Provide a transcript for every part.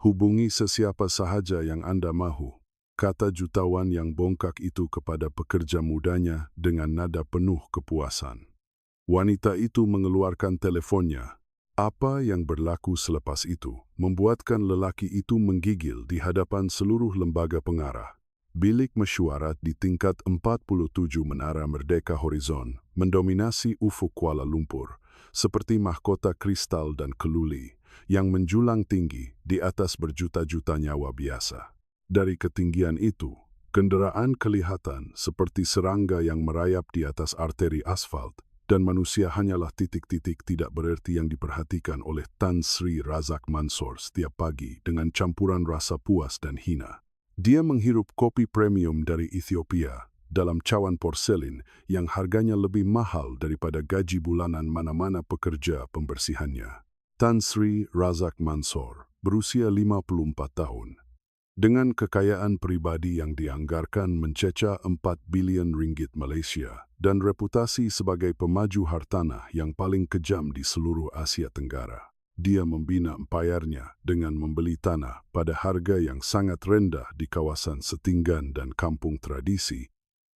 Hubungi sesiapa sahaja yang Anda mahu, kata jutawan yang bongkak itu kepada pekerja mudanya dengan nada penuh kepuasan. Wanita itu mengeluarkan teleponnya. Apa yang berlaku selepas itu membuatkan lelaki itu menggigil di hadapan seluruh lembaga pengarah. Bilik mesyuarat di tingkat 47 Menara Merdeka Horizon mendominasi ufuk Kuala Lumpur, seperti mahkota kristal dan keluli yang menjulang tinggi di atas berjuta-juta nyawa biasa. Dari ketinggian itu, kendaraan kelihatan seperti serangga yang merayap di atas arteri asfalt, dan manusia hanyalah titik-titik tidak bererti yang diperhatikan oleh Tan Sri Razak Mansor setiap pagi dengan campuran rasa puas dan hina. Dia menghirup kopi premium dari Ethiopia dalam cawan porselin yang harganya lebih mahal daripada gaji bulanan mana-mana pekerja pembersihannya. Tan Sri Razak Mansor berusia 54 tahun. Dengan kekayaan pribadi yang dianggarkan mencecah 4 bilion ringgit Malaysia dan reputasi sebagai pemaju hartanah yang paling kejam di seluruh Asia Tenggara, dia membina empayarnya dengan membeli tanah pada harga yang sangat rendah di kawasan setinggan dan kampung tradisi,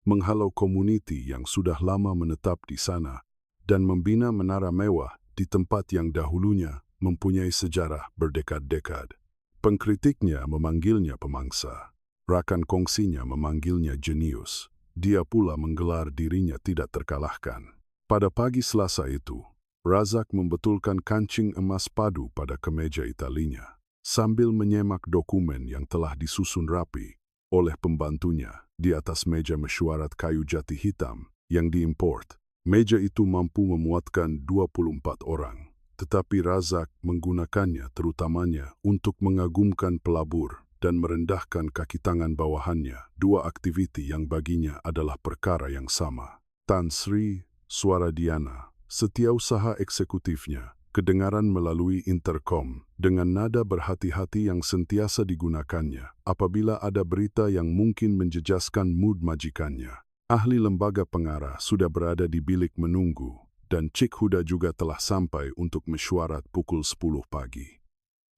menghalau komuniti yang sudah lama menetap di sana, dan membina menara mewah di tempat yang dahulunya mempunyai sejarah berdekad-dekad. Pengkritiknya memanggilnya pemangsa, rakan kongsinya memanggilnya jenius. Dia pula menggelar dirinya tidak terkalahkan. Pada pagi Selasa itu, Razak membetulkan kancing emas padu pada kemeja Italinya, sambil menyemak dokumen yang telah disusun rapi oleh pembantunya di atas meja mesyuarat kayu jati hitam yang diimport. Meja itu mampu memuatkan 24 orang. Tetapi Razak menggunakannya terutamanya untuk mengagumkan pelabur dan merendahkan kaki tangan bawahannya, dua aktiviti yang baginya adalah perkara yang sama. Tan Sri, suara Diana, setiausaha eksekutifnya, kedengaran melalui interkom dengan nada berhati-hati yang sentiasa digunakannya apabila ada berita yang mungkin menjejaskan mood majikannya. Ahli lembaga pengarah sudah berada di bilik menunggu, dan Cik Huda juga telah sampai untuk mesyuarat pukul 10 pagi.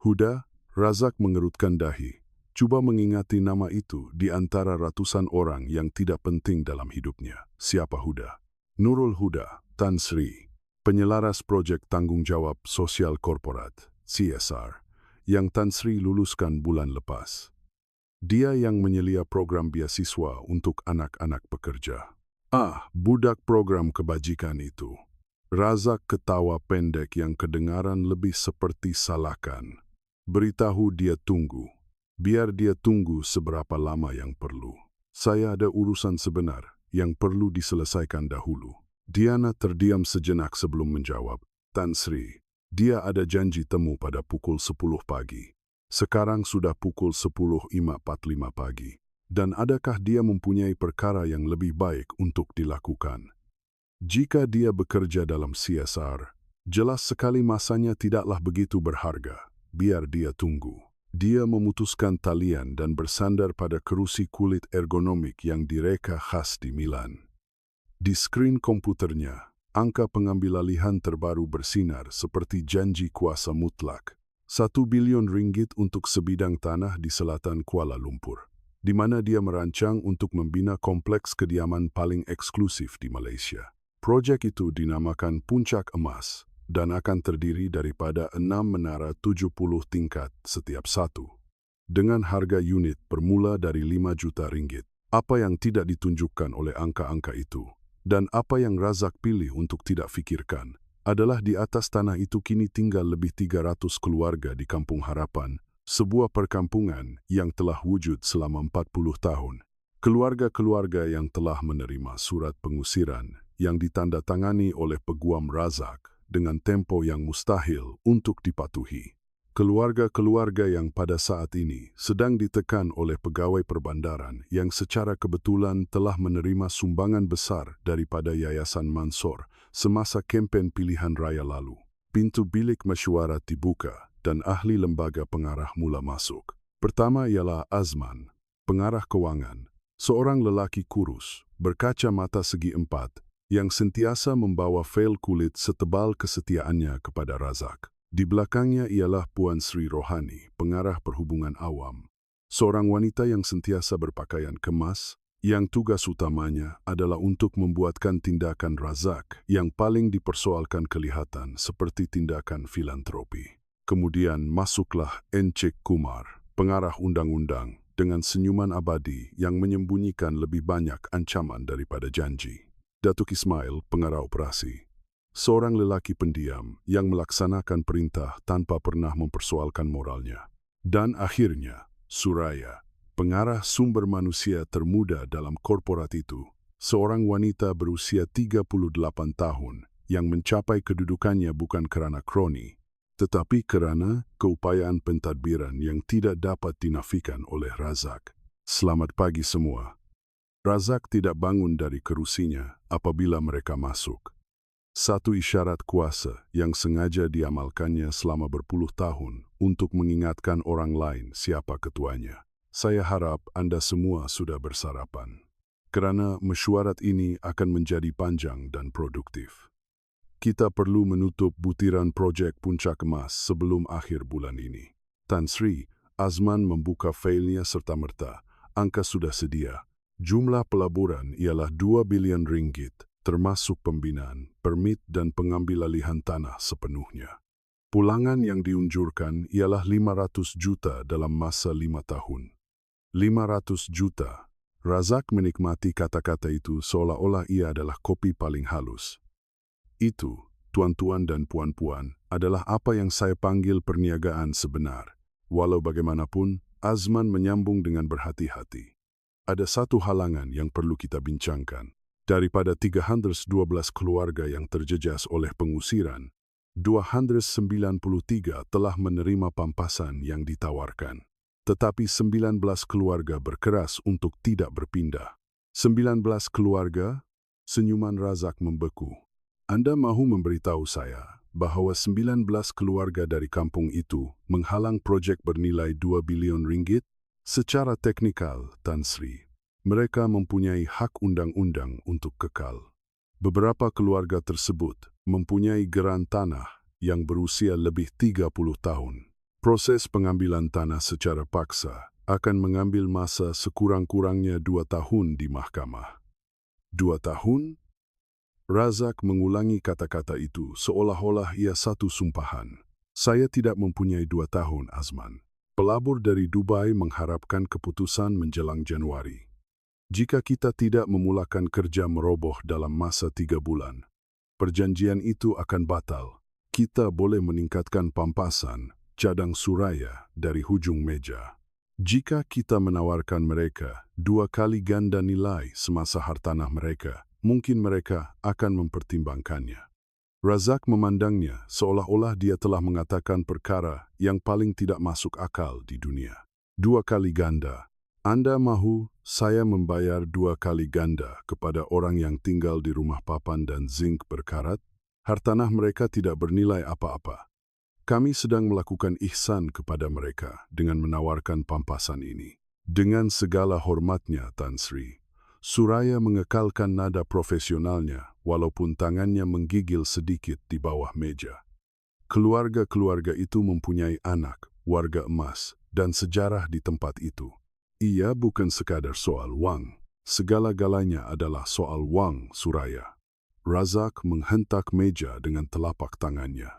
Huda, Razak mengerutkan dahi, cuba mengingati nama itu di antara ratusan orang yang tidak penting dalam hidupnya. Siapa Huda? Nurul Huda, Tan Sri, penyelaras proyek tanggung jawab sosial korporat, CSR, yang Tan Sri luluskan bulan lepas. Dia yang menyelia program beasiswa untuk anak-anak pekerja. Ah, budak program kebajikan itu. Razak ketawa pendek yang kedengaran lebih seperti salakan. Beritahu dia tunggu. Biar dia tunggu seberapa lama yang perlu. Saya ada urusan sebenar yang perlu diselesaikan dahulu. Diana terdiam sejenak sebelum menjawab. Tan Sri, dia ada janji temu pada pukul 10 pagi. Sekarang sudah pukul 10.45 pagi. Dan adakah dia mempunyai perkara yang lebih baik untuk dilakukan? Jika dia bekerja dalam CSR, jelas sekali masanya tidaklah begitu berharga. Biar dia tunggu. Dia memutuskan talian dan bersandar pada kerusi kulit ergonomik yang direka khas di Milan. Di skrin komputernya, angka pengambil alihan terbaru bersinar seperti janji kuasa mutlak. 1 bilion ringgit untuk sebidang tanah di selatan Kuala Lumpur, di mana dia merancang untuk membina kompleks kediaman paling eksklusif di Malaysia. Proyek itu dinamakan Puncak Emas dan akan terdiri daripada 6 menara 70 tingkat setiap satu. Dengan harga unit bermula dari 5 juta ringgit. Apa yang tidak ditunjukkan oleh angka-angka itu, dan apa yang Razak pilih untuk tidak fikirkan, adalah di atas tanah itu kini tinggal lebih 300 keluarga di Kampung Harapan, sebuah perkampungan yang telah wujud selama 40 tahun. Keluarga-keluarga yang telah menerima surat pengusiran yang ditandatangani oleh peguam Razak dengan tempo yang mustahil untuk dipatuhi. Keluarga-keluarga yang pada saat ini sedang ditekan oleh pegawai perbandaran yang secara kebetulan telah menerima sumbangan besar daripada Yayasan Mansor semasa kempen pilihan raya lalu. Pintu bilik mesyuarat dibuka dan ahli lembaga pengarah mula masuk. Pertama ialah Azman, pengarah kewangan, seorang lelaki kurus, berkaca mata segi empat, yang sentiasa membawa fail kulit setebal kesetiaannya kepada Razak. Di belakangnya ialah Puan Sri Rohani, pengarah perhubungan awam. Seorang wanita yang sentiasa berpakaian kemas, yang tugas utamanya adalah untuk membuatkan tindakan Razak yang paling dipersoalkan kelihatan seperti tindakan filantropi. Kemudian masuklah Encik Kumar, pengarah undang-undang, dengan senyuman abadi yang menyembunyikan lebih banyak ancaman daripada janji. Datuk Ismail, pengarah operasi. Seorang lelaki pendiam yang melaksanakan perintah tanpa pernah mempersoalkan moralnya. Dan akhirnya, Suraya, pengarah sumber manusia termuda dalam korporat itu, seorang wanita berusia 38 tahun yang mencapai kedudukannya bukan kerana kroni, tetapi kerana keupayaan pentadbiran yang tidak dapat dinafikan oleh Razak. Selamat pagi semua. Razak tidak bangun dari kerusinya apabila mereka masuk. Satu isyarat kuasa yang sengaja diamalkannya selama berpuluh tahun untuk mengingatkan orang lain siapa ketuanya. Saya harap Anda semua sudah bersarapan, kerana mesyuarat ini akan menjadi panjang dan produktif. Kita perlu menutup butiran projek Puncak Emas sebelum akhir bulan ini. Tan Sri, Azman membuka failnya serta-merta. Angka sudah sedia. Jumlah pelaburan ialah 2 bilion ringgit, termasuk pembinaan, permit dan pengambil alihan tanah sepenuhnya. Pulangan yang diunjurkan ialah 500 juta dalam masa 5 tahun. 500 juta. Razak menikmati kata-kata itu seolah-olah ia adalah kopi paling halus. Itu, tuan-tuan dan puan-puan, adalah apa yang saya panggil perniagaan sebenar. Walau bagaimanapun, Azman menyambung dengan berhati-hati. Ada satu halangan yang perlu kita bincangkan. Daripada 312 keluarga yang terjejas oleh pengusiran, 293 telah menerima pampasan yang ditawarkan. Tetapi 19 keluarga berkeras untuk tidak berpindah. 19 keluarga? Senyuman Razak membeku. Anda mahu memberitahu saya bahawa 19 keluarga dari kampung itu menghalang projek bernilai 2 bilion ringgit? Secara teknikal, Tan Sri, mereka mempunyai hak undang-undang untuk kekal. Beberapa keluarga tersebut mempunyai geran tanah yang berusia lebih 30 tahun. Proses pengambilan tanah secara paksa akan mengambil masa sekurang-kurangnya 2 tahun di mahkamah. 2 tahun? Razak mengulangi kata-kata itu seolah-olah ia satu sumpahan. Saya tidak mempunyai 2 tahun, Azman. Pelabur dari Dubai mengharapkan keputusan menjelang Januari. Jika kita tidak memulakan kerja meroboh dalam masa 3 bulan, perjanjian itu akan batal. Kita boleh meningkatkan pampasan, cadang Suraya dari hujung meja. Jika kita menawarkan mereka 2 kali ganda nilai semasa hartanah mereka, mungkin mereka akan mempertimbangkannya. Razak memandangnya seolah-olah dia telah mengatakan perkara yang paling tidak masuk akal di dunia. 2 kali ganda. Anda mahu saya membayar 2 kali ganda kepada orang yang tinggal di rumah papan dan zinc berkarat? Hartanah mereka tidak bernilai apa-apa. Kami sedang melakukan ihsan kepada mereka dengan menawarkan pampasan ini. Dengan segala hormatnya, Tan Sri, Suraya mengekalkan nada profesionalnya walaupun tangannya menggigil sedikit di bawah meja. Keluarga-keluarga itu mempunyai anak, warga emas, dan sejarah di tempat itu. Ia bukan sekadar soal wang. Segala-galanya adalah soal wang, Suraya. Razak menghentak meja dengan telapak tangannya.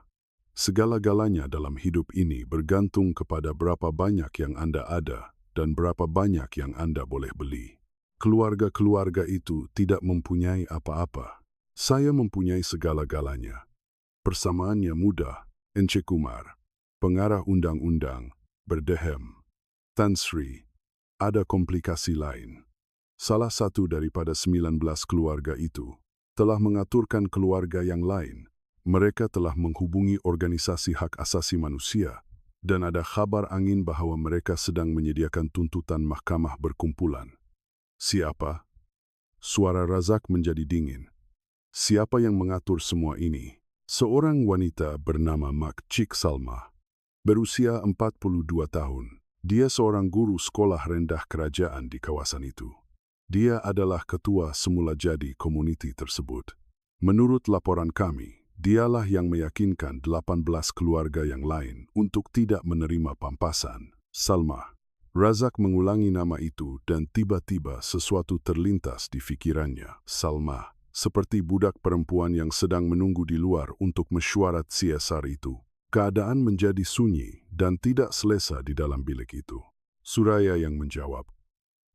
Segala-galanya dalam hidup ini bergantung kepada berapa banyak yang Anda ada dan berapa banyak yang Anda boleh beli. Keluarga-keluarga itu tidak mempunyai apa-apa. Saya mempunyai segala-galanya. Persamaannya mudah, Encik Kumar, pengarah undang-undang, berdehem. Tan Sri, ada komplikasi lain. Salah satu daripada 19 keluarga itu telah mengaturkan keluarga yang lain. Mereka telah menghubungi organisasi hak asasi manusia dan ada kabar angin bahawa mereka sedang menyediakan tuntutan mahkamah berkumpulan. Siapa? Suara Razak menjadi dingin. Siapa yang mengatur semua ini? Seorang wanita bernama Mak Cik Salma, berusia 42 tahun. Dia seorang guru sekolah rendah kerajaan di kawasan itu. Dia adalah ketua semula jadi komuniti tersebut. Menurut laporan kami, Dialah yang meyakinkan 18 keluarga yang lain untuk tidak menerima pampasan. Salma. Razak mengulangi nama itu dan tiba-tiba sesuatu terlintas di pikirannya. Salma, seperti budak perempuan yang sedang menunggu di luar untuk mesyuarat CSR itu. Keadaan menjadi sunyi dan tidak selesa di dalam bilik itu. Suraya yang menjawab.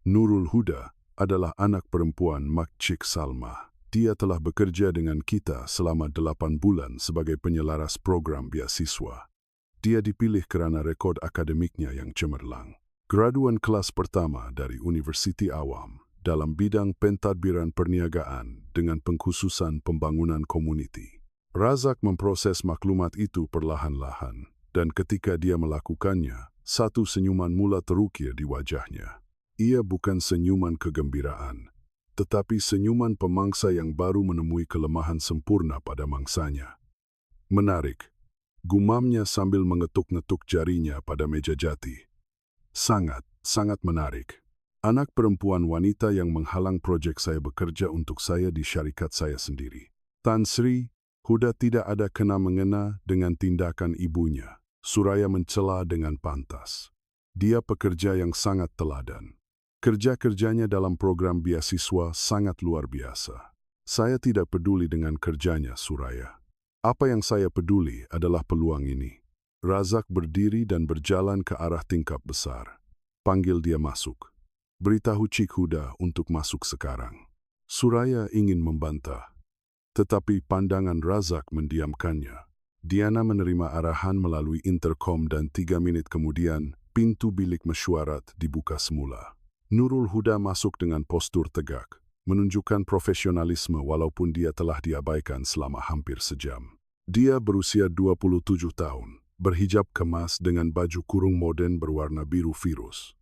Nurul Huda adalah anak perempuan Makcik Salma. Dia telah bekerja dengan kita selama 8 bulan sebagai penyelaras program beasiswa. Dia dipilih kerana rekod akademiknya yang cemerlang. Graduan kelas pertama dari Universiti Awam dalam bidang pentadbiran perniagaan dengan pengkhususan pembangunan komuniti. Razak memproses maklumat itu perlahan-lahan, dan ketika dia melakukannya, satu senyuman mula terukir di wajahnya. Ia bukan senyuman kegembiraan, tetapi senyuman pemangsa yang baru menemui kelemahan sempurna pada mangsanya. Menarik, gumamnya sambil mengetuk-ngetuk jarinya pada meja jati. Sangat menarik. Anak perempuan wanita yang menghalang proyek saya bekerja untuk saya di syarikat saya sendiri. Tan Sri, Huda tidak ada kena-mengena dengan tindakan ibunya. Suraya mencela dengan pantas. Dia pekerja yang sangat teladan. Kerja-kerjanya dalam program beasiswa sangat luar biasa. Saya tidak peduli dengan kerjanya, Suraya. Apa yang saya peduli adalah peluang ini. Razak berdiri dan berjalan ke arah tingkap besar. Panggil dia masuk. Beritahu Cik Huda untuk masuk sekarang. Suraya ingin membantah, tetapi pandangan Razak mendiamkannya. Diana menerima arahan melalui interkom dan 3 menit kemudian, pintu bilik mesyuarat dibuka semula. Nurul Huda masuk dengan postur tegak, menunjukkan profesionalisme walaupun dia telah diabaikan selama hampir sejam. Dia berusia 27 tahun, berhijab kemas dengan baju kurung moden berwarna biru virus.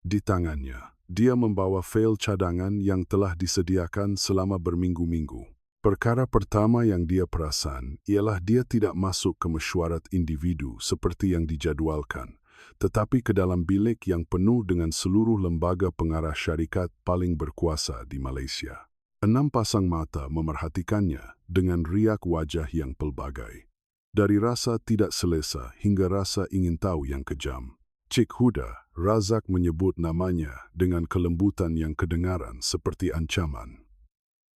Di tangannya, dia membawa fail cadangan yang telah disediakan selama berminggu-minggu. Perkara pertama yang dia perasan ialah dia tidak masuk ke mesyuarat individu seperti yang dijadwalkan, tetapi ke dalam bilik yang penuh dengan seluruh lembaga pengarah syarikat paling berkuasa di Malaysia. 6 pasang mata memerhatikannya dengan riak wajah yang pelbagai. Dari rasa tidak selesa hingga rasa ingin tahu yang kejam. Cik Huda, Razak menyebut namanya dengan kelembutan yang kedengaran seperti ancaman.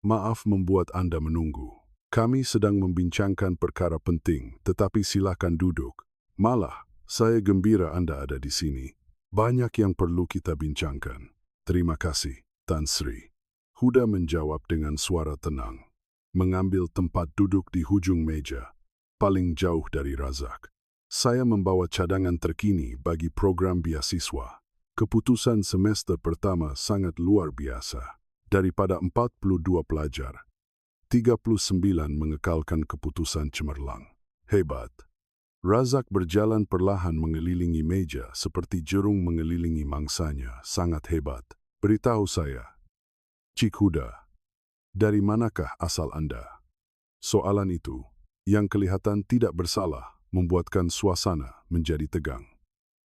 Maaf membuat Anda menunggu. Kami sedang membincangkan perkara penting, tetapi silakan duduk. Malah, saya gembira Anda ada di sini. Banyak yang perlu kita bincangkan. Terima kasih, Tan Sri. Huda menjawab dengan suara tenang. Mengambil tempat duduk di hujung meja, paling jauh dari Razak. Saya membawa cadangan terkini bagi program beasiswa. Keputusan semester pertama sangat luar biasa. Daripada 42 pelajar, 39 mengekalkan keputusan cemerlang. Hebat. Razak berjalan perlahan mengelilingi meja seperti jerung mengelilingi mangsanya. Sangat hebat. Beritahu saya, Cik Huda, dari manakah asal Anda? Soalan itu, yang kelihatan tidak bersalah, membuatkan suasana menjadi tegang.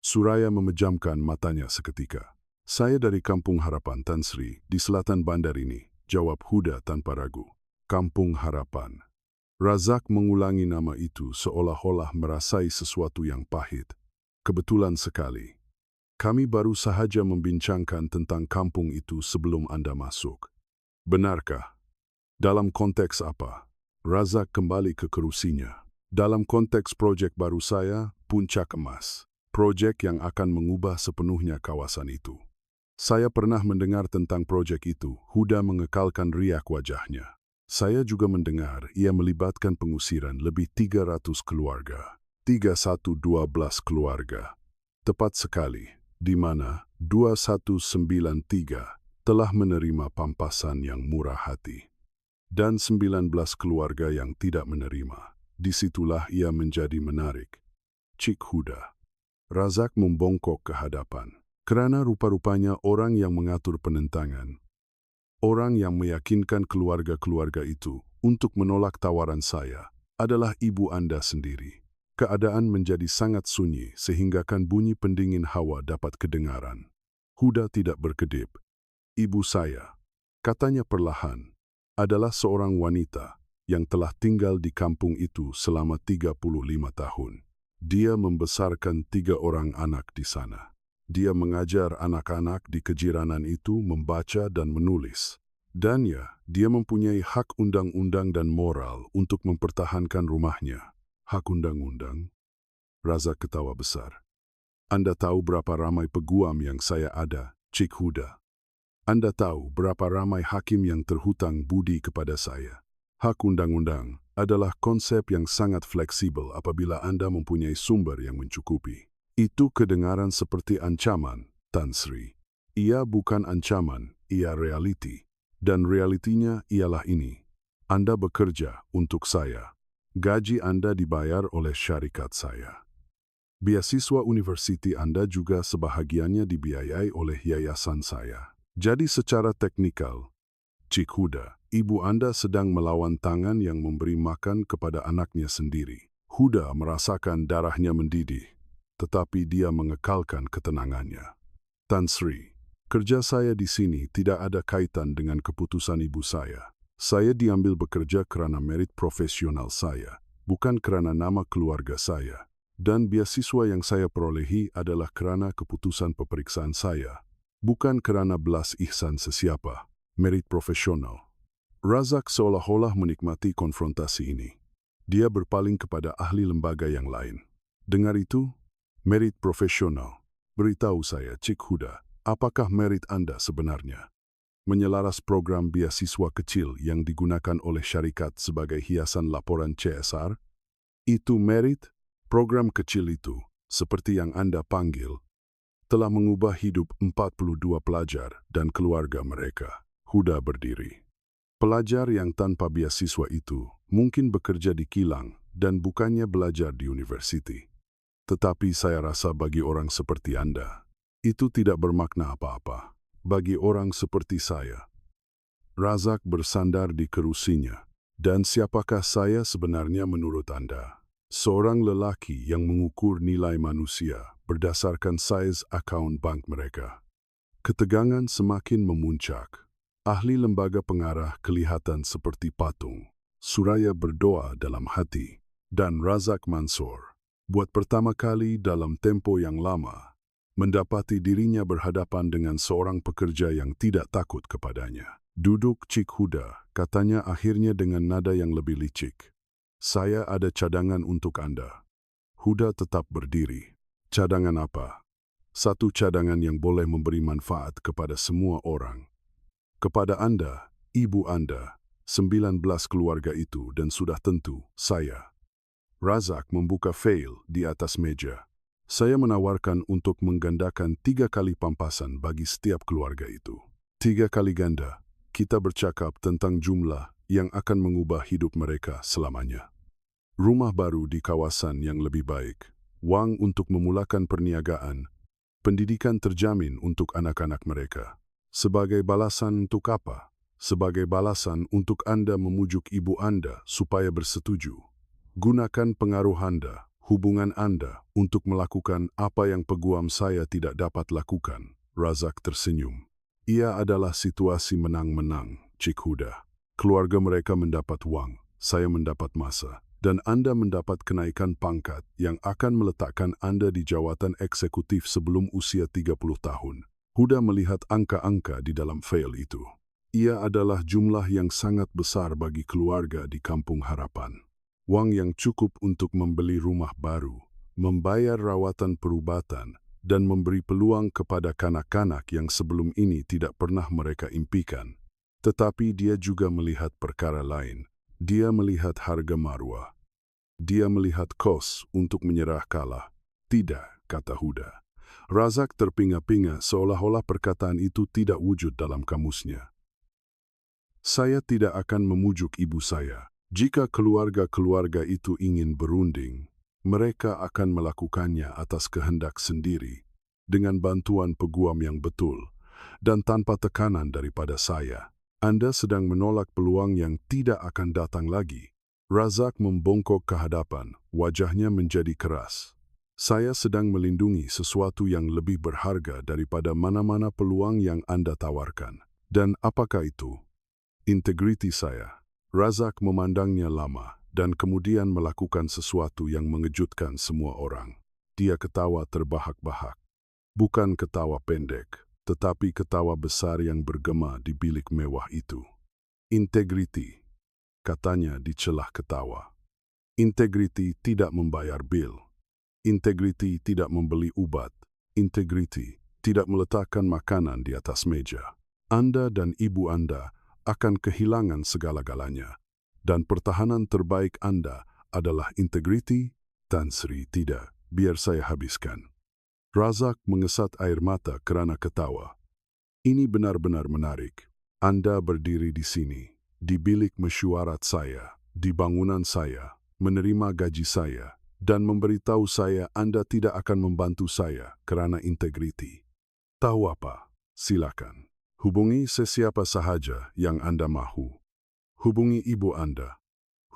Suraya memejamkan matanya seketika. Saya dari Kampung Harapan, Tan Sri, di selatan bandar ini, jawab Huda tanpa ragu. Kampung Harapan. Razak mengulangi nama itu seolah-olah merasai sesuatu yang pahit. Kebetulan sekali. Kami baru sahaja membincangkan tentang kampung itu sebelum Anda masuk. Benarkah? Dalam konteks apa? Razak kembali ke kerusinya. Dalam konteks proyek baru saya, Puncak Emas. Proyek yang akan mengubah sepenuhnya kawasan itu. Saya pernah mendengar tentang proyek itu. Huda mengekalkan riak wajahnya. Saya juga mendengar ia melibatkan pengusiran lebih 300 keluarga. 3112 keluarga. Tepat sekali, di mana 2193 telah menerima pampasan yang murah hati. Dan 19 keluarga yang tidak menerima. Disitulah ia menjadi menarik. Cik Huda. Razak membongkok ke hadapan. Kerana rupa-rupanya orang yang mengatur penentangan, orang yang meyakinkan keluarga-keluarga itu untuk menolak tawaran saya adalah ibu Anda sendiri. Keadaan menjadi sangat sunyi sehinggakan bunyi pendingin hawa dapat kedengaran. Huda tidak berkedip. Ibu saya, katanya perlahan, adalah seorang wanita yang telah tinggal di kampung itu selama 35 tahun. Dia membesarkan 3 orang anak di sana. Dia mengajar anak-anak di kejiranan itu membaca dan menulis. Dan ya, dia mempunyai hak undang-undang dan moral untuk mempertahankan rumahnya. Hak undang-undang? Razak ketawa besar. Anda tahu berapa ramai peguam yang saya ada, Cik Huda. Anda tahu berapa ramai hakim yang terhutang budi kepada saya. Hak undang-undang adalah konsep yang sangat fleksibel apabila Anda mempunyai sumber yang mencukupi. Itu kedengaran seperti ancaman, Tan Sri. Ia bukan ancaman, ia realiti. Dan realitinya ialah ini. Anda bekerja untuk saya. Gaji Anda dibayar oleh syarikat saya. Beasiswa universiti Anda juga sebahagiannya dibiayai oleh yayasan saya. Jadi secara teknikal, Cik Huda, ibu Anda sedang melawan tangan yang memberi makan kepada anaknya sendiri. Huda merasakan darahnya mendidih, tetapi dia mengekalkan ketenangannya. Tan Sri, kerja saya di sini tidak ada kaitan dengan keputusan ibu saya. Saya diambil bekerja kerana merit profesional saya, bukan kerana nama keluarga saya. Dan beasiswa yang saya perolehi adalah kerana keputusan peperiksaan saya, bukan kerana belas ihsan sesiapa. Merit profesional. Razak seolah-olah menikmati konfrontasi ini. Dia berpaling kepada ahli lembaga yang lain. Dengar itu? Merit profesional. Beritahu saya, Cik Huda, apakah merit Anda sebenarnya? Menyelaras program beasiswa kecil yang digunakan oleh syarikat sebagai hiasan laporan CSR? Itu merit? Program kecil itu, seperti yang Anda panggil, telah mengubah hidup 42 pelajar dan keluarga mereka. Huda berdiri. Pelajar yang tanpa beasiswa itu mungkin bekerja di kilang dan bukannya belajar di universiti. Tetapi saya rasa bagi orang seperti Anda, itu tidak bermakna apa-apa. Bagi orang seperti saya. Razak bersandar di kerusinya. Dan siapakah saya sebenarnya menurut Anda? Seorang lelaki yang mengukur nilai manusia berdasarkan saiz akaun bank mereka. Ketegangan semakin memuncak. Ahli lembaga pengarah kelihatan seperti patung. Suraya berdoa dalam hati. Dan Razak Mansor, buat pertama kali dalam tempo yang lama, mendapati dirinya berhadapan dengan seorang pekerja yang tidak takut kepadanya. Duduk Cik Huda, katanya akhirnya dengan nada yang lebih licik. Saya ada cadangan untuk Anda. Huda tetap berdiri. Cadangan apa? Satu cadangan yang boleh memberi manfaat kepada semua orang. Kepada Anda, ibu Anda, 19 keluarga itu dan sudah tentu, saya. Razak membuka fail di atas meja. Saya menawarkan untuk menggandakan 3 kali pampasan bagi setiap keluarga itu. 3 kali ganda, kita bercakap tentang jumlah yang akan mengubah hidup mereka selamanya. Rumah baru di kawasan yang lebih baik, wang untuk memulakan perniagaan, pendidikan terjamin untuk anak-anak mereka. Sebagai balasan untuk apa? Sebagai balasan untuk Anda memujuk ibu Anda supaya bersetuju. Gunakan pengaruh Anda, hubungan Anda untuk melakukan apa yang peguam saya tidak dapat lakukan. Razak tersenyum. Ia adalah situasi menang-menang, Cik Huda. Keluarga mereka mendapat wang, saya mendapat masa, dan Anda mendapat kenaikan pangkat yang akan meletakkan Anda di jawatan eksekutif sebelum usia 30 tahun. Huda melihat angka-angka di dalam fail itu. Ia adalah jumlah yang sangat besar bagi keluarga di Kampung Harapan. Wang yang cukup untuk membeli rumah baru, membayar rawatan perubatan, dan memberi peluang kepada kanak-kanak yang sebelum ini tidak pernah mereka impikan. Tetapi dia juga melihat perkara lain. Dia melihat harga marwah. Dia melihat kos untuk menyerah kalah. Tidak, kata Huda. Razak terpinga-pinga seolah-olah perkataan itu tidak wujud dalam kamusnya. Saya tidak akan memujuk ibu saya. Jika keluarga-keluarga itu ingin berunding, mereka akan melakukannya atas kehendak sendiri, dengan bantuan peguam yang betul, dan tanpa tekanan daripada saya. Anda sedang menolak peluang yang tidak akan datang lagi. Razak membongkok ke hadapan, wajahnya menjadi keras. Saya sedang melindungi sesuatu yang lebih berharga daripada mana-mana peluang yang Anda tawarkan. Dan apakah itu? Integriti saya. Razak memandangnya lama dan kemudian melakukan sesuatu yang mengejutkan semua orang. Dia ketawa terbahak-bahak. Bukan ketawa pendek, tetapi ketawa besar yang bergema di bilik mewah itu. Integriti, katanya di celah ketawa. Integriti tidak membayar bil. Integriti tidak membeli obat. Integriti tidak meletakkan makanan di atas meja. Anda dan ibu Anda akan kehilangan segala-galanya. Dan pertahanan terbaik Anda adalah integriti. Tan Sri, tidak, biar saya habiskan. Razak mengesat air mata kerana ketawa. Ini benar-benar menarik. Anda berdiri di sini, di bilik mesyuarat saya, di bangunan saya, menerima gaji saya, dan memberitahu saya Anda tidak akan membantu saya kerana integriti. Tahu apa? Silakan. Hubungi sesiapa sahaja yang Anda mahu. Hubungi ibu Anda.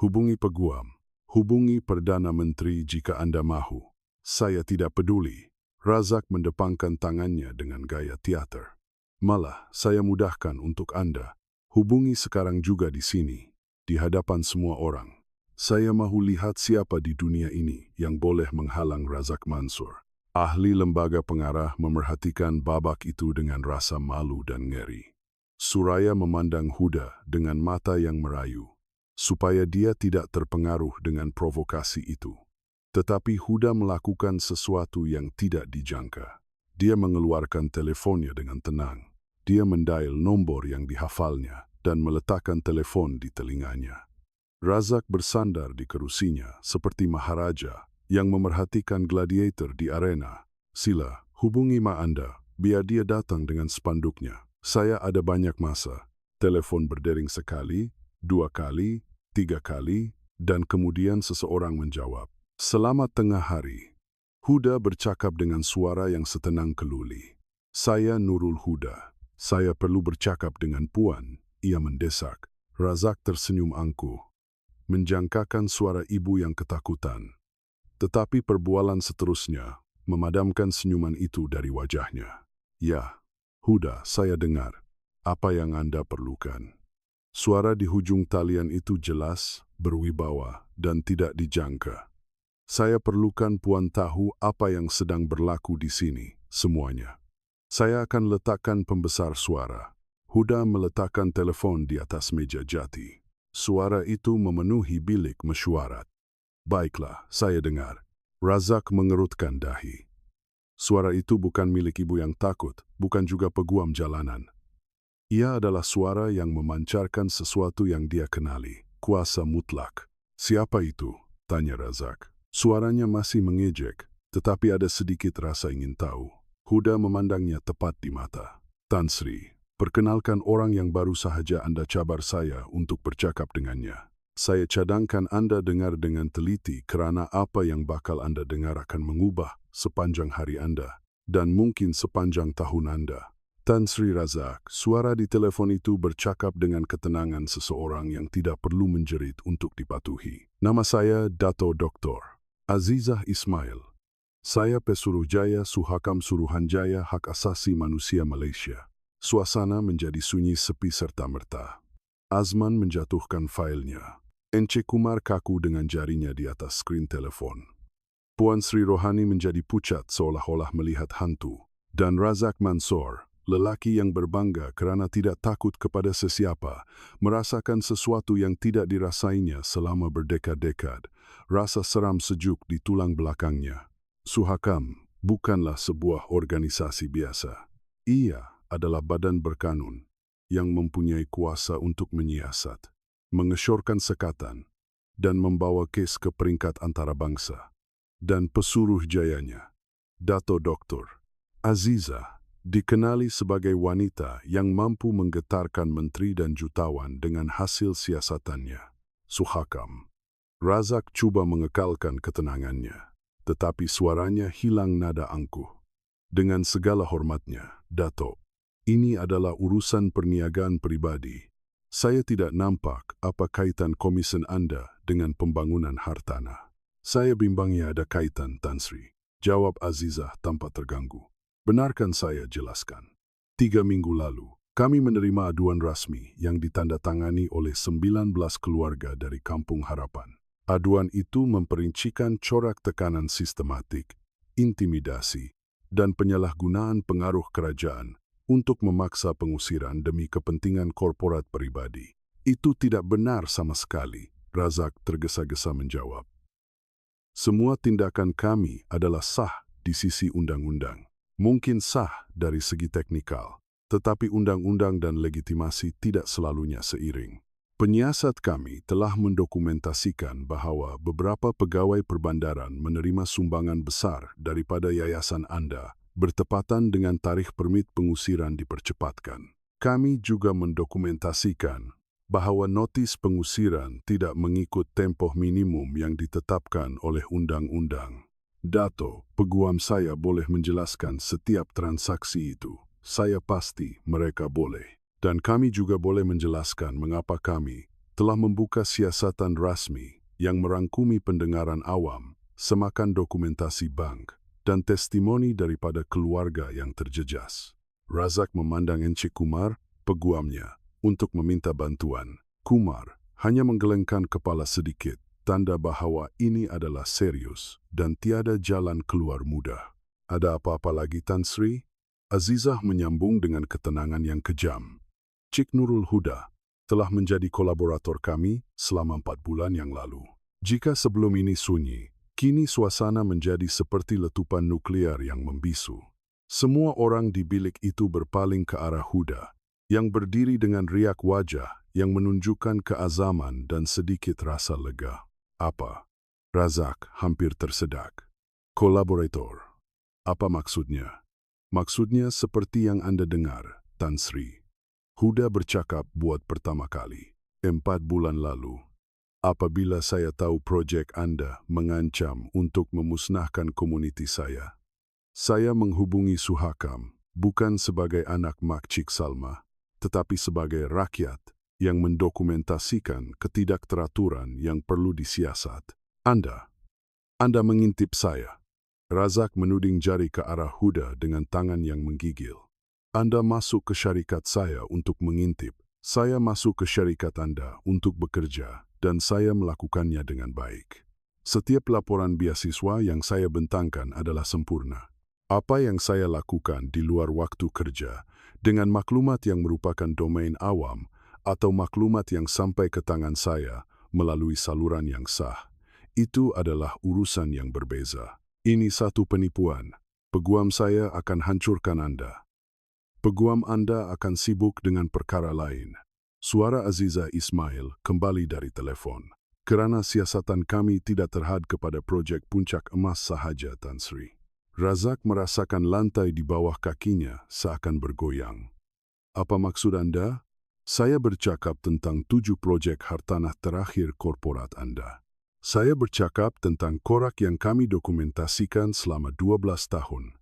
Hubungi peguam. Hubungi Perdana Menteri jika Anda mahu. Saya tidak peduli. Razak mendepangkan tangannya dengan gaya teater. Malah, saya mudahkan untuk Anda. Hubungi sekarang juga di sini, di hadapan semua orang. Saya mahu lihat siapa di dunia ini yang boleh menghalang Razak Mansur. Ahli lembaga pengarah memerhatikan babak itu dengan rasa malu dan ngeri. Suraya memandang Huda dengan mata yang merayu, supaya dia tidak terpengaruh dengan provokasi itu. Tetapi Huda melakukan sesuatu yang tidak dijangka. Dia mengeluarkan teleponnya dengan tenang. Dia mendial nombor yang dihafalnya dan meletakkan telepon di telinganya. Razak bersandar di kerusinya seperti maharaja yang memerhatikan gladiator di arena. Sila, hubungi ma Anda, biar dia datang dengan spanduknya. Saya ada banyak masa. Telepon berdering sekali, 2 kali, 3 kali, dan kemudian seseorang menjawab. Selamat tengah hari. Huda bercakap dengan suara yang setenang keluli. Saya Nurul Huda. Saya perlu bercakap dengan Puan, ia mendesak. Razak tersenyum angkuh, menjangkakan suara ibu yang ketakutan. Tetapi perbualan seterusnya memadamkan senyuman itu dari wajahnya. Ya, Huda, saya dengar. Apa yang Anda perlukan? Suara di hujung talian itu jelas, berwibawa, dan tidak dijangka. Saya perlukan Puan tahu apa yang sedang berlaku di sini, semuanya. Saya akan letakkan pembesar suara. Huda meletakkan telepon di atas meja jati. Suara itu memenuhi bilik mesyuarat. Baiklah, saya dengar. Razak mengerutkan dahi. Suara itu bukan milik ibu yang takut, bukan juga peguam jalanan. Ia adalah suara yang memancarkan sesuatu yang dia kenali, kuasa mutlak. Siapa itu? Tanya Razak. Suaranya masih mengejek, tetapi ada sedikit rasa ingin tahu. Huda memandangnya tepat di mata. Tan Sri, perkenalkan orang yang baru sahaja Anda cabar saya untuk bercakap dengannya. Saya cadangkan Anda dengar dengan teliti kerana apa yang bakal Anda dengar akan mengubah sepanjang hari Anda dan mungkin sepanjang tahun Anda. Tan Sri Razak, suara di telepon itu bercakap dengan ketenangan seseorang yang tidak perlu menjerit untuk dipatuhi. Nama saya Dato Dr. Azizah Ismail. Saya Pesuruhjaya Suhakam Suruhanjaya Hak Asasi Manusia Malaysia. Suasana menjadi sunyi sepi serta-merta. Azman menjatuhkan failnya. Encik Kumar kaku dengan jarinya di atas skrin telepon. Puan Sri Rohani menjadi pucat seolah-olah melihat hantu. Dan Razak Mansur, lelaki yang berbangga kerana tidak takut kepada sesiapa, merasakan sesuatu yang tidak dirasainya selama berdekad-dekad. Rasa seram sejuk di tulang belakangnya. Suhakam bukanlah sebuah organisasi biasa. Ia adalah badan berkanun yang mempunyai kuasa untuk menyiasat, mengesyorkan sekatan, dan membawa kes ke peringkat antarabangsa. Dan Pesuruhjayanya, Dato Dr. Azizah, dikenali sebagai wanita yang mampu menggetarkan menteri dan jutawan dengan hasil siasatannya. Suhakam. Razak cuba mengekalkan ketenangannya, tetapi suaranya hilang nada angkuh. Dengan segala hormatnya, Dato', ini adalah urusan perniagaan pribadi. Saya tidak nampak apa kaitan komisen Anda dengan pembangunan hartanah. Saya bimbangnya ada kaitan, Tan Sri. Jawab Azizah tanpa terganggu. Benarkan saya jelaskan. 3 minggu lalu, Kami menerima aduan rasmi yang ditandatangani oleh 19 keluarga dari Kampung Harapan. Aduan itu memperincikan corak tekanan sistematik, intimidasi, dan penyalahgunaan pengaruh kerajaan untuk memaksa pengusiran demi kepentingan korporat pribadi. Itu tidak benar sama sekali, Razak tergesa-gesa menjawab. Semua tindakan kami adalah sah di sisi undang-undang. Mungkin sah dari segi teknikal, tetapi undang-undang dan legitimasi tidak selalunya seiring. Penyiasat kami telah mendokumentasikan bahwa beberapa pegawai perbandaran menerima sumbangan besar daripada yayasan Anda bertepatan dengan tarikh permit pengusiran dipercepatkan. Kami juga mendokumentasikan bahwa notis pengusiran tidak mengikut tempoh minimum yang ditetapkan oleh undang-undang. Dato, peguam saya boleh menjelaskan setiap transaksi itu. Saya pasti mereka boleh. Dan kami juga boleh menjelaskan mengapa kami telah membuka siasatan rasmi yang merangkumi pendengaran awam, semakan dokumentasi bank, dan testimoni daripada keluarga yang terjejas. Razak memandang Encik Kumar, peguamnya, untuk meminta bantuan. Kumar hanya menggelengkan kepala sedikit, tanda bahwa ini adalah serius dan tiada jalan keluar mudah. Ada apa-apa lagi, Tan Sri? Azizah menyambung dengan ketenangan yang kejam. Cik Nurul Huda telah menjadi kolaborator kami selama 4 bulan yang lalu. Jika sebelum ini sunyi, kini suasana menjadi seperti letupan nuklear yang membisu. Semua orang di bilik itu berpaling ke arah Huda, yang berdiri dengan riak wajah yang menunjukkan keazaman dan sedikit rasa lega. Apa? Razak hampir tersedak. Kolaborator. Apa maksudnya? Maksudnya seperti yang Anda dengar, Tan Sri. Huda bercakap buat pertama kali, 4 bulan lalu. Apabila saya tahu projek Anda mengancam untuk memusnahkan komuniti saya menghubungi Suhakam bukan sebagai anak Mak Cik Salma, tetapi sebagai rakyat yang mendokumentasikan ketidakteraturan yang perlu disiasat. Anda mengintip saya. Razak menuding jari ke arah Huda dengan tangan yang menggigil. Anda masuk ke syarikat saya untuk mengintip. Saya masuk ke syarikat Anda untuk bekerja, dan saya melakukannya dengan baik. Setiap laporan beasiswa yang saya bentangkan adalah sempurna. Apa yang saya lakukan di luar waktu kerja, dengan maklumat yang merupakan domain awam, atau maklumat yang sampai ke tangan saya melalui saluran yang sah, itu adalah urusan yang berbeza. Ini satu penipuan. Peguam saya akan hancurkan Anda. Peguam Anda akan sibuk dengan perkara lain. Suara Azizah Ismail kembali dari telepon. Kerana siasatan kami tidak terhad kepada projek Puncak Emas sahaja, Tan Sri. Razak merasakan lantai di bawah kakinya seakan bergoyang. Apa maksud Anda? Saya bercakap tentang 7 projek hartanah terakhir korporat Anda. Saya bercakap tentang korak yang kami dokumentasikan selama 12 tahun.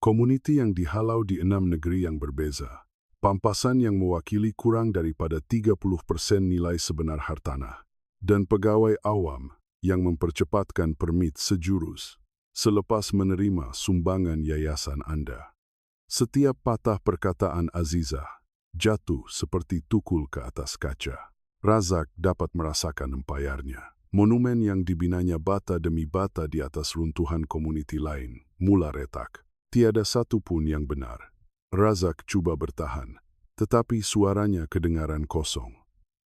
Komuniti yang dihalau di 6 negeri yang berbeza. Pampasan yang mewakili kurang daripada 30% nilai sebenar hartanah. Dan pegawai awam yang mempercepatkan permit sejurus selepas menerima sumbangan yayasan Anda. Setiap patah perkataan Azizah jatuh seperti tukul ke atas kaca. Razak dapat merasakan empayarnya. Monumen yang dibinanya bata demi bata di atas runtuhan komuniti lain mula retak. Tiada satu pun yang benar. Razak cuba bertahan, tetapi suaranya kedengaran kosong.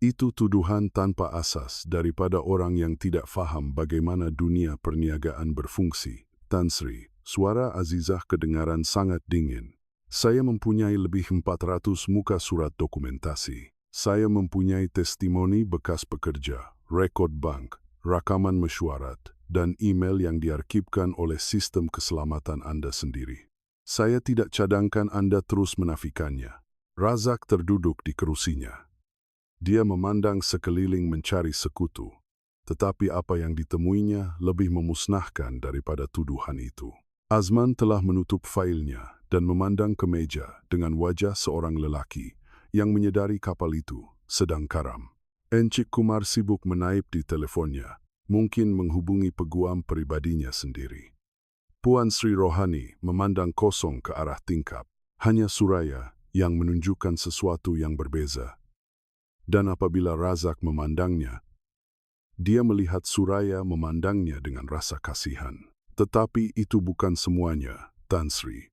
Itu tuduhan tanpa asas daripada orang yang tidak faham bagaimana dunia perniagaan berfungsi. Tan Sri, suara Azizah kedengaran sangat dingin. Saya mempunyai lebih 400 muka surat dokumentasi. Saya mempunyai testimoni bekas pekerja, rekod bank, rakaman mesyuarat, dan email yang diarsipkan oleh sistem keselamatan Anda sendiri. Saya tidak cadangkan Anda terus menafikannya. Razak terduduk di kerusinya. Dia memandang sekeliling mencari sekutu, tetapi apa yang ditemuinya lebih memusnahkan daripada tuduhan itu. Azman telah menutup failnya dan memandang ke meja dengan wajah seorang lelaki yang menyedari kapal itu sedang karam. Encik Kumar sibuk menaip di teleponnya, mungkin menghubungi peguam pribadinya sendiri. Puan Sri Rohani memandang kosong ke arah tingkap. Hanya Suraya yang menunjukkan sesuatu yang berbeza. Dan apabila Razak memandangnya, dia melihat Suraya memandangnya dengan rasa kasihan. Tetapi itu bukan semuanya, Tan Sri.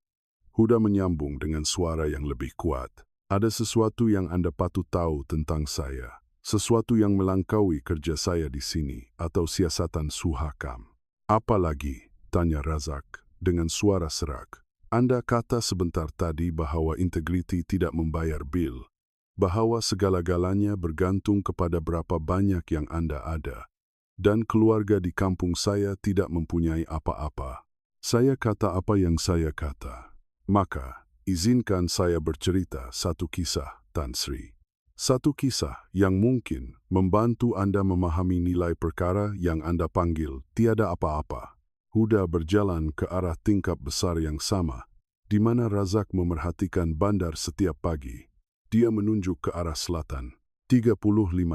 Huda menyambung dengan suara yang lebih kuat. Ada sesuatu yang Anda patut tahu tentang saya. Sesuatu yang melangkaui kerja saya di sini atau siasatan Suhakam. Apalagi, tanya Razak dengan suara serak. Anda kata sebentar tadi bahwa integriti tidak membayar bil, bahwa segala-galanya bergantung kepada berapa banyak yang Anda ada, dan keluarga di kampung saya tidak mempunyai apa-apa. Saya kata apa yang saya kata. Maka, izinkan saya bercerita satu kisah, Tan Sri. Satu kisah yang mungkin membantu Anda memahami nilai perkara yang Anda panggil tiada apa-apa. Huda berjalan ke arah tingkap besar yang sama, di mana Razak memerhatikan bandar setiap pagi. Dia menunjuk ke arah selatan. 35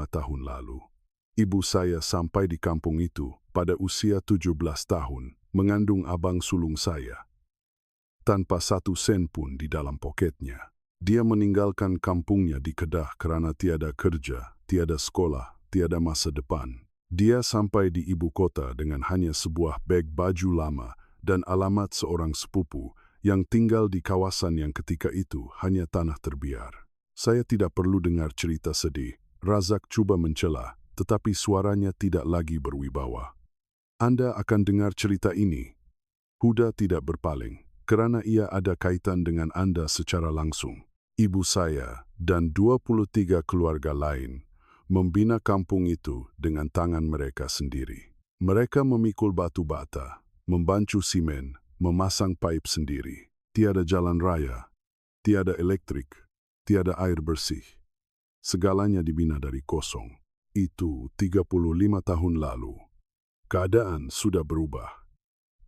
tahun lalu, ibu saya sampai di kampung itu pada usia 17 tahun, mengandung abang sulung saya. Tanpa satu sen pun di dalam poketnya. Dia meninggalkan kampungnya di Kedah kerana tiada kerja, tiada sekolah, tiada masa depan. Dia sampai di ibu kota dengan hanya sebuah beg baju lama dan alamat seorang sepupu yang tinggal di kawasan yang ketika itu hanya tanah terbiar. Saya tidak perlu dengar cerita sedih. Razak cuba mencela, tetapi suaranya tidak lagi berwibawa. Anda akan dengar cerita ini. Huda tidak berpaling, kerana ia ada kaitan dengan Anda secara langsung. Ibu saya dan 23 keluarga lain membina kampung itu dengan tangan mereka sendiri. Mereka memikul batu bata, membancu simen, memasang paip sendiri. Tiada jalan raya, tiada elektrik, tiada air bersih. Segalanya dibina dari kosong. Itu 35 tahun lalu. Keadaan sudah berubah.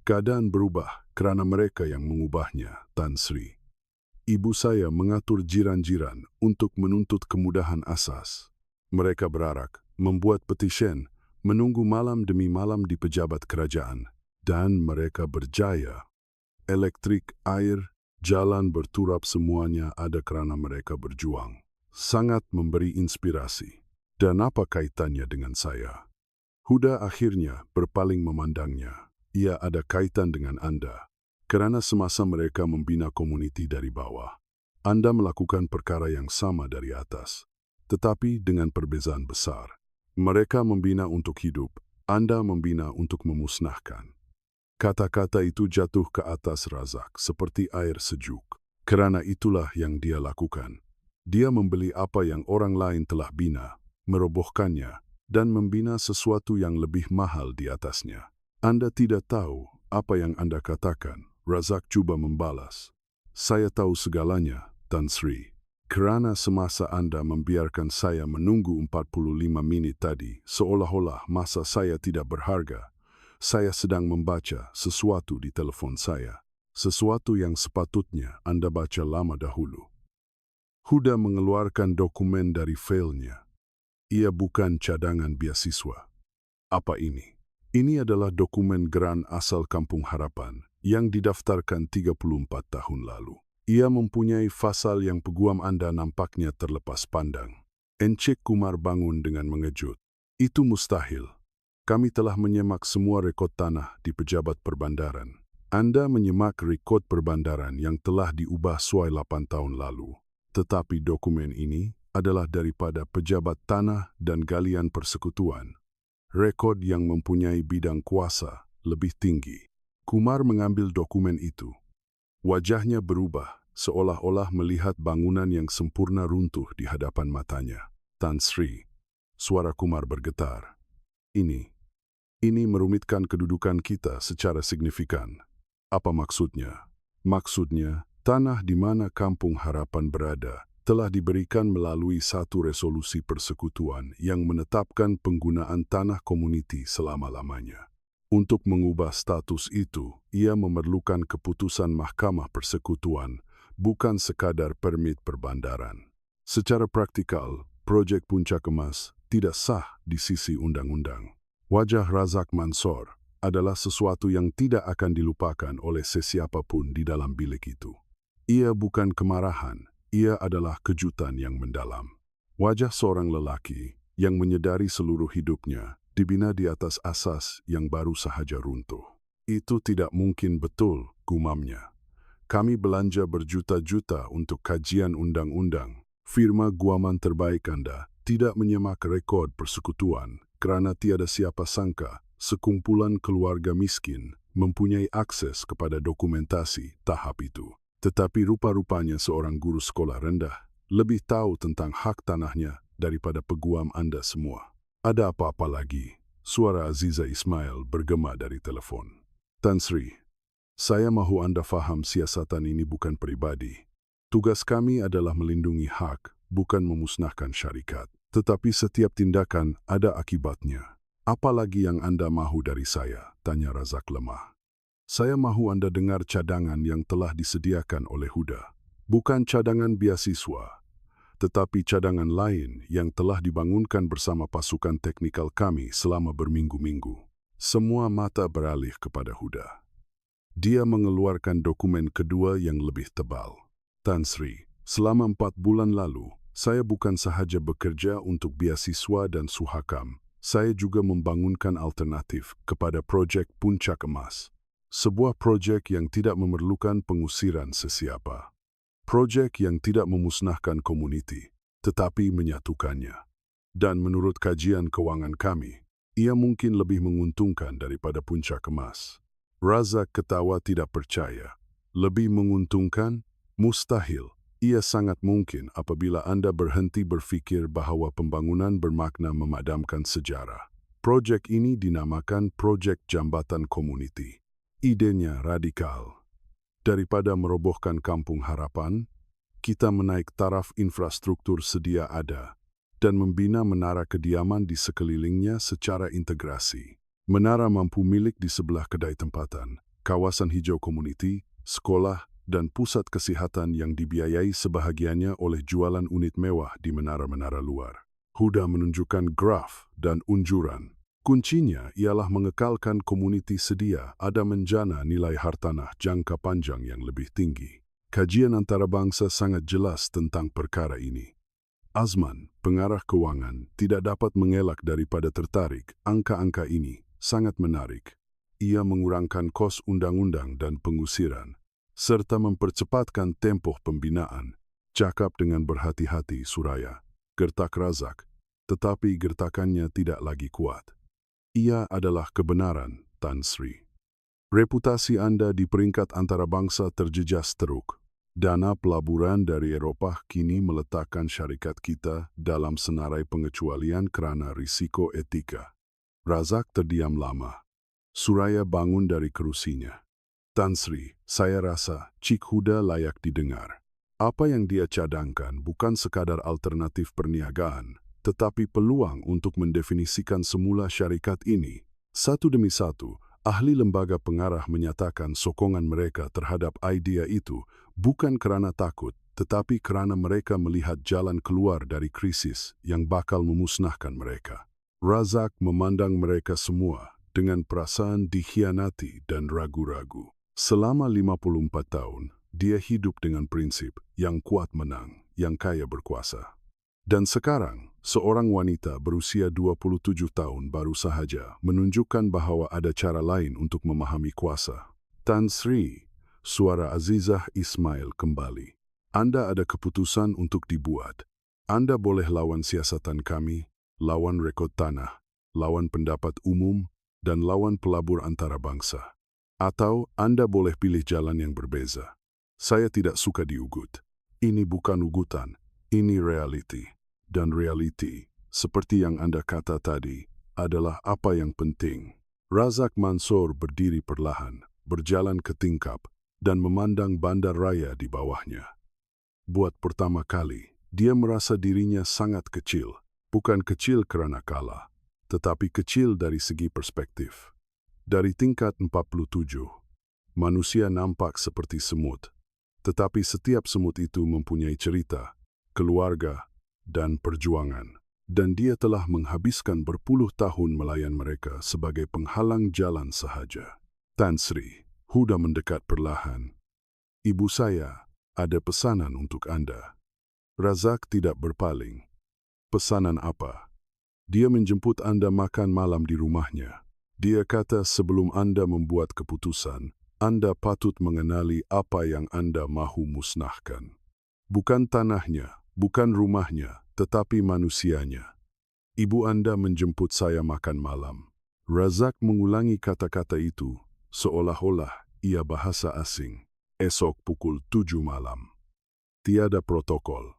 Keadaan berubah kerana mereka yang mengubahnya, Tan Sri. Ibu saya mengatur jiran-jiran untuk menuntut kemudahan asas. Mereka berarak, membuat petisyen, menunggu malam demi malam di pejabat kerajaan. Dan mereka berjaya. Elektrik, air, jalan berturap semuanya ada kerana mereka berjuang. Sangat memberi inspirasi. Dan apa kaitannya dengan saya? Huda akhirnya berpaling memandangnya. Ia ada kaitan dengan Anda. Kerana semasa mereka membina komuniti dari bawah, Anda melakukan perkara yang sama dari atas. Tetapi dengan perbezaan besar. Mereka membina untuk hidup, Anda membina untuk memusnahkan. Kata-kata itu jatuh ke atas Razak seperti air sejuk. Kerana itulah yang dia lakukan. Dia membeli apa yang orang lain telah bina, merobohkannya, dan membina sesuatu yang lebih mahal di atasnya. Anda tidak tahu apa yang Anda katakan, Razak cuba membalas. Saya tahu segalanya, Tan Sri. Kerana semasa Anda membiarkan saya menunggu 45 menit tadi, seolah-olah masa saya tidak berharga, saya sedang membaca sesuatu di telefon saya. Sesuatu yang sepatutnya Anda baca lama dahulu. Huda mengeluarkan dokumen dari filenya. Ia bukan cadangan beasiswa. Apa ini? Ini adalah dokumen geran asal Kampung Harapan yang didaftarkan 34 tahun lalu. Ia mempunyai fasal yang peguam Anda nampaknya terlepas pandang. Encik Kumar bangun dengan mengejut. Itu mustahil. Kami telah menyemak semua rekod tanah di pejabat perbandaran. Anda menyemak rekod perbandaran yang telah diubah suai 8 tahun lalu. Tetapi dokumen ini adalah daripada pejabat tanah dan galian persekutuan. Rekod yang mempunyai bidang kuasa lebih tinggi. Kumar mengambil dokumen itu. Wajahnya berubah, seolah-olah melihat bangunan yang sempurna runtuh di hadapan matanya. Tan Sri, suara Kumar bergetar. Ini merumitkan kedudukan kita secara signifikan. Apa maksudnya? Maksudnya, tanah di mana Kampung Harapan berada telah diberikan melalui satu resolusi persekutuan yang menetapkan penggunaan tanah komuniti selama-lamanya. Untuk mengubah status itu, ia memerlukan keputusan Mahkamah Persekutuan, bukan sekadar permit perbandaran. Secara praktikal, projek Puncak Emas tidak sah di sisi undang-undang. Wajah Razak Mansor adalah sesuatu yang tidak akan dilupakan oleh sesiapapun di dalam bilik itu. Ia bukan kemarahan, Ia adalah kejutan yang mendalam. Wajah seorang lelaki yang menyadari seluruh hidupnya dibina di atas asas yang baru sahaja runtuh. Itu tidak mungkin betul, gumamnya. Kami belanja berjuta-juta untuk kajian undang-undang. Firma guaman terbaik Anda tidak menyemak rekod persekutuan kerana tiada siapa sangka sekumpulan keluarga miskin mempunyai akses kepada dokumentasi tahap itu. Tetapi rupa-rupanya seorang guru sekolah rendah lebih tahu tentang hak tanahnya daripada peguam Anda semua. Ada apa-apa lagi? Suara Aziza Ismail bergema dari telefon. Tan Sri, saya mahu Anda faham siasatan ini bukan pribadi. Tugas kami adalah melindungi hak, bukan memusnahkan syarikat. Tetapi setiap tindakan ada akibatnya. Apalagi yang Anda mahu dari saya? Tanya Razak lemah. Saya mahu Anda dengar cadangan yang telah disediakan oleh Huda. Bukan cadangan beasiswa, tetapi cadangan lain yang telah dibangunkan bersama pasukan teknikal kami selama berminggu-minggu. Semua mata beralih kepada Huda. Dia mengeluarkan dokumen kedua yang lebih tebal. Tan Sri, selama 4 bulan lalu, saya bukan sahaja bekerja untuk beasiswa dan suhakam, saya juga membangunkan alternatif kepada projek Puncak Emas. Sebuah projek yang tidak memerlukan pengusiran sesiapa. Projek yang tidak memusnahkan komuniti, tetapi menyatukannya. Dan menurut kajian keuangan kami, ia mungkin lebih menguntungkan daripada Puncak Emas. Razak ketawa tidak percaya. Lebih menguntungkan? Mustahil. Ia sangat mungkin apabila Anda berhenti berfikir bahawa pembangunan bermakna memadamkan sejarah. Projek ini dinamakan Projek Jambatan Komuniti. Idenya radikal. Daripada merobohkan Kampung Harapan, kita menaik taraf infrastruktur sedia ada dan membina menara kediaman di sekelilingnya secara integrasi. Menara mampu milik di sebelah kedai tempatan, kawasan hijau komuniti, sekolah, dan pusat kesihatan yang dibiayai sebahagiannya oleh jualan unit mewah di menara-menara luar. Huda menunjukkan graf dan unjuran. Kuncinya ialah mengekalkan komuniti sedia ada menjana nilai hartanah jangka panjang yang lebih tinggi. Kajian antarabangsa sangat jelas tentang perkara ini. Azman, pengarah keuangan, tidak dapat mengelak daripada tertarik. Angka-angka ini sangat menarik. Ia mengurangkan kos undang-undang dan pengusiran, serta mempercepatkan tempoh pembinaan. Cakap dengan berhati-hati, Suraya. Gertak Razak, tetapi gertakannya tidak lagi kuat. Ia adalah kebenaran, Tan Sri. Reputasi Anda di peringkat antarabangsa terjejas teruk. Dana pelaburan dari Eropah kini meletakkan syarikat kita dalam senarai pengecualian kerana risiko etika. Razak terdiam lama. Suraya bangun dari kerusinya. Tan Sri, saya rasa Cik Huda layak didengar. Apa yang dia cadangkan bukan sekadar alternatif perniagaan, tetapi peluang untuk mendefinisikan semula syarikat ini. Satu demi satu, ahli lembaga pengarah menyatakan sokongan mereka terhadap idea itu bukan kerana takut, tetapi kerana mereka melihat jalan keluar dari krisis yang bakal memusnahkan mereka. Razak memandang mereka semua dengan perasaan dikhianati dan ragu-ragu. Selama 54 tahun, dia hidup dengan prinsip yang kuat menang, yang kaya berkuasa. Dan sekarang, seorang wanita berusia 27 tahun baru sahaja menunjukkan bahawa ada cara lain untuk memahami kuasa. Tan Sri, suara Azizah Ismail kembali. Anda ada keputusan untuk dibuat. Anda boleh lawan siasatan kami, lawan rekod tanah, lawan pendapat umum, dan lawan pelabur antarabangsa. Atau Anda boleh pilih jalan yang berbeza. Saya tidak suka diugut. Ini bukan ugutan. Ini reality. Dan reality, seperti yang Anda kata tadi, adalah apa yang penting. Razak Mansor berdiri perlahan, berjalan ke tingkap, dan memandang bandar raya di bawahnya. Buat pertama kali, dia merasa dirinya sangat kecil. Bukan kecil kerana kalah, tetapi kecil dari segi perspektif. Dari tingkat 47, manusia nampak seperti semut. Tetapi setiap semut itu mempunyai cerita, keluarga, dan perjuangan. Dan dia telah menghabiskan berpuluh tahun melayan mereka sebagai penghalang jalan sahaja. Tan Sri, Huda mendekat perlahan. Ibu saya, ada pesanan untuk Anda. Razak tidak berpaling. Pesanan apa? Dia menjemput Anda makan malam di rumahnya. Dia kata sebelum Anda membuat keputusan, Anda patut mengenali apa yang Anda mahu musnahkan. Bukan tanahnya, bukan rumahnya, tetapi manusianya. Ibu Anda menjemput saya makan malam. Razak mengulangi kata-kata itu, seolah-olah ia bahasa asing. Esok pukul 7 malam. Tiada protokol.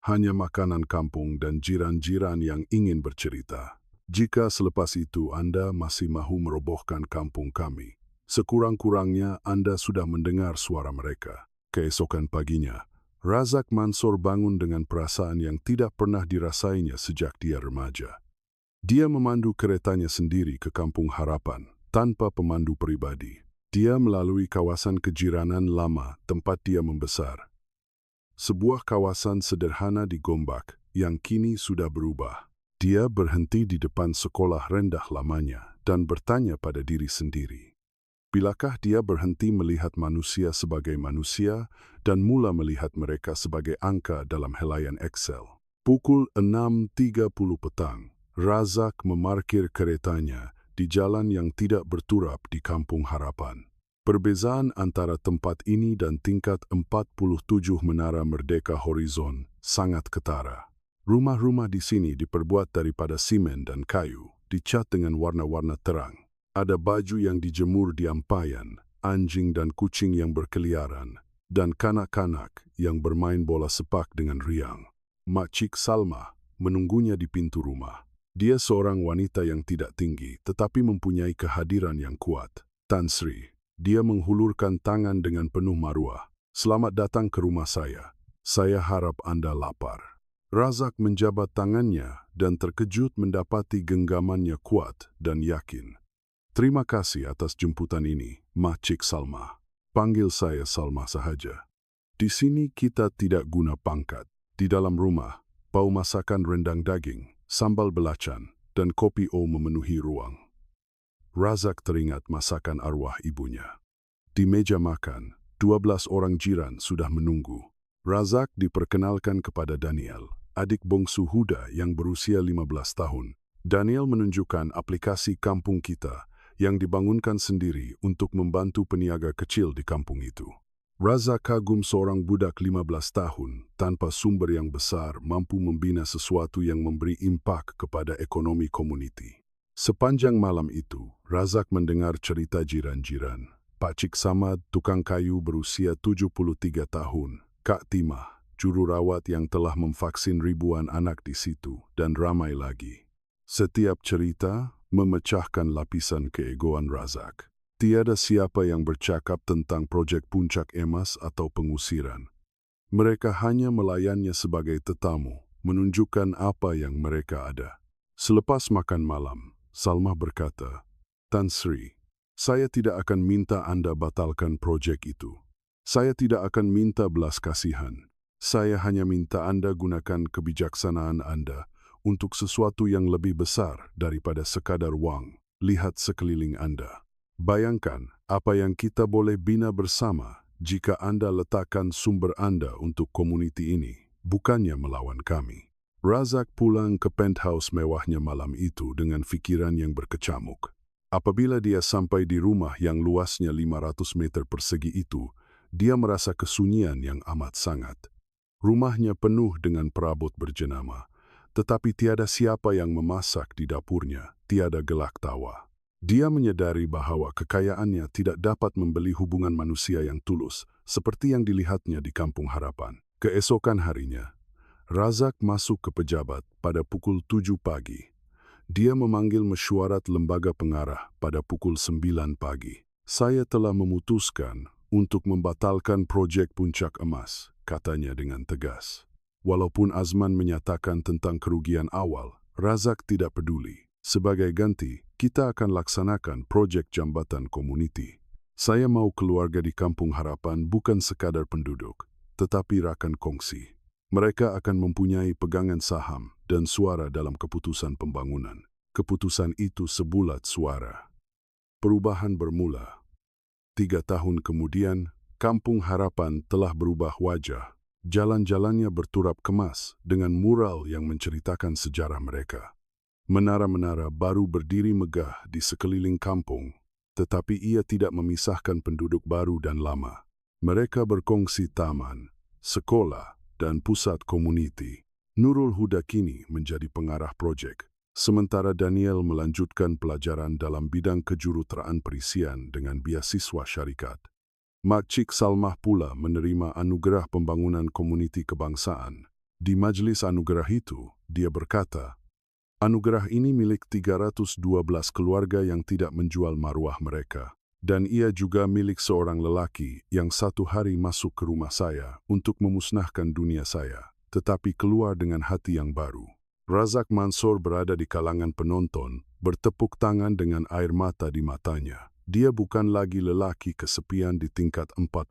Hanya makanan kampung dan jiran-jiran yang ingin bercerita. Jika selepas itu Anda masih mahu merobohkan kampung kami, sekurang-kurangnya Anda sudah mendengar suara mereka. Keesokan paginya, Razak Mansor bangun dengan perasaan yang tidak pernah dirasainya sejak dia remaja. Dia memandu keretanya sendiri ke Kampung Harapan, tanpa pemandu pribadi. Dia melalui kawasan kejiranan lama tempat dia membesar. Sebuah kawasan sederhana di Gombak yang kini sudah berubah. Dia berhenti di depan sekolah rendah lamanya dan bertanya pada diri sendiri. Bilakah dia berhenti melihat manusia sebagai manusia dan mula melihat mereka sebagai angka dalam helaian Excel? Pukul 6.30 petang, Razak memarkir keretanya di jalan yang tidak berturap di Kampung Harapan. Perbezaan antara tempat ini dan tingkat 47 Menara Merdeka Horizon sangat ketara. Rumah-rumah di sini diperbuat daripada simen dan kayu, dicat dengan warna-warna terang. Ada baju yang dijemur di ampayan, anjing dan kucing yang berkeliaran, dan kanak-kanak yang bermain bola sepak dengan riang. Makcik Salma menunggunya di pintu rumah. Dia seorang wanita yang tidak tinggi, tetapi mempunyai kehadiran yang kuat. Tan Sri. Dia menghulurkan tangan dengan penuh maruah. Selamat datang ke rumah saya. Saya harap Anda lapar. Razak menjabat tangannya dan terkejut mendapati genggamannya kuat dan yakin. Terima kasih atas jemputan ini, Makcik Salma. Panggil saya Salma sahaja. Di sini kita tidak guna pangkat. Di dalam rumah, bau masakan rendang daging, sambal belacan, dan kopi O memenuhi ruang. Razak teringat masakan arwah ibunya. Di meja makan, 12 orang jiran sudah menunggu. Razak diperkenalkan kepada Daniel, adik bongsu Huda yang berusia 15 tahun. Daniel menunjukkan aplikasi kampung kita yang dibangunkan sendiri untuk membantu peniaga kecil di kampung itu. Razak kagum seorang budak 15 tahun tanpa sumber yang besar mampu membina sesuatu yang memberi impak kepada ekonomi komuniti. Sepanjang malam itu, Razak mendengar cerita jiran-jiran. Pakcik Samad, tukang kayu berusia 73 tahun, Kak Timah, juru rawat yang telah memvaksin ribuan anak di situ, dan ramai lagi. Setiap cerita memecahkan lapisan keegoan Razak. Tiada siapa yang bercakap tentang proyek Puncak Emas atau pengusiran. Mereka hanya melayannya sebagai tetamu, menunjukkan apa yang mereka ada. Selepas makan malam, Salma berkata, Tan Sri, saya tidak akan minta Anda batalkan proyek itu. Saya tidak akan minta belas kasihan. Saya hanya minta Anda gunakan kebijaksanaan Anda untuk sesuatu yang lebih besar daripada sekadar wang. Lihat sekeliling Anda. Bayangkan apa yang kita boleh bina bersama jika Anda letakkan sumber Anda untuk komuniti ini, bukannya melawan kami. Razak pulang ke penthouse mewahnya malam itu dengan fikiran yang berkecamuk. Apabila dia sampai di rumah yang luasnya 500 meter persegi itu, dia merasa kesunyian yang amat sangat. Rumahnya penuh dengan perabot berjenama, tetapi tiada siapa yang memasak di dapurnya, tiada gelak tawa. Dia menyadari bahwa kekayaannya tidak dapat membeli hubungan manusia yang tulus, seperti yang dilihatnya di Kampung Harapan. Keesokan harinya, Razak masuk ke pejabat pada pukul 7 pagi. Dia memanggil mesyuarat lembaga pengarah pada pukul 9 pagi. Saya telah memutuskan untuk membatalkan proyek Puncak Emas, katanya dengan tegas. Walaupun Azman menyatakan tentang kerugian awal, Razak tidak peduli. Sebagai ganti, kita akan laksanakan proyek jambatan komuniti. Saya mau keluarga di Kampung Harapan bukan sekadar penduduk, tetapi rakan kongsi. Mereka akan mempunyai pegangan saham dan suara dalam keputusan pembangunan. Keputusan itu sebulat suara. Perubahan bermula. 3 tahun kemudian, Kampung Harapan telah berubah wajah. Jalan-jalannya berturap kemas dengan mural yang menceritakan sejarah mereka. Menara-menara baru berdiri megah di sekeliling kampung, tetapi ia tidak memisahkan penduduk baru dan lama. Mereka berkongsi taman, sekolah, dan pusat komuniti. Nurul Huda kini menjadi pengarah proyek, sementara Daniel melanjutkan pelajaran dalam bidang kejuruteraan perisian dengan beasiswa syarikat. Makcik Salmah pula menerima anugerah pembangunan komuniti kebangsaan. Di majelis anugerah itu, dia berkata, anugerah ini milik 312 keluarga yang tidak menjual maruah mereka. Dan ia juga milik seorang lelaki yang satu hari masuk ke rumah saya untuk memusnahkan dunia saya, tetapi keluar dengan hati yang baru. Razak Mansur berada di kalangan penonton, bertepuk tangan dengan air mata di matanya. Dia bukan lagi lelaki kesepian di tingkat 47.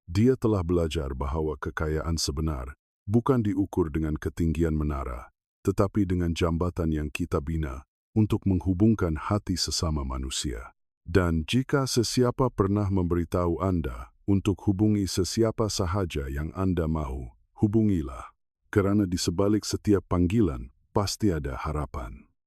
Dia telah belajar bahwa kekayaan sebenar bukan diukur dengan ketinggian menara, tetapi dengan jambatan yang kita bina untuk menghubungkan hati sesama manusia. Dan jika sesiapa pernah memberitahu Anda untuk hubungi sesiapa sahaja yang Anda mau, hubungilah. Karena di sebalik setiap panggilan, pasti ada harapan.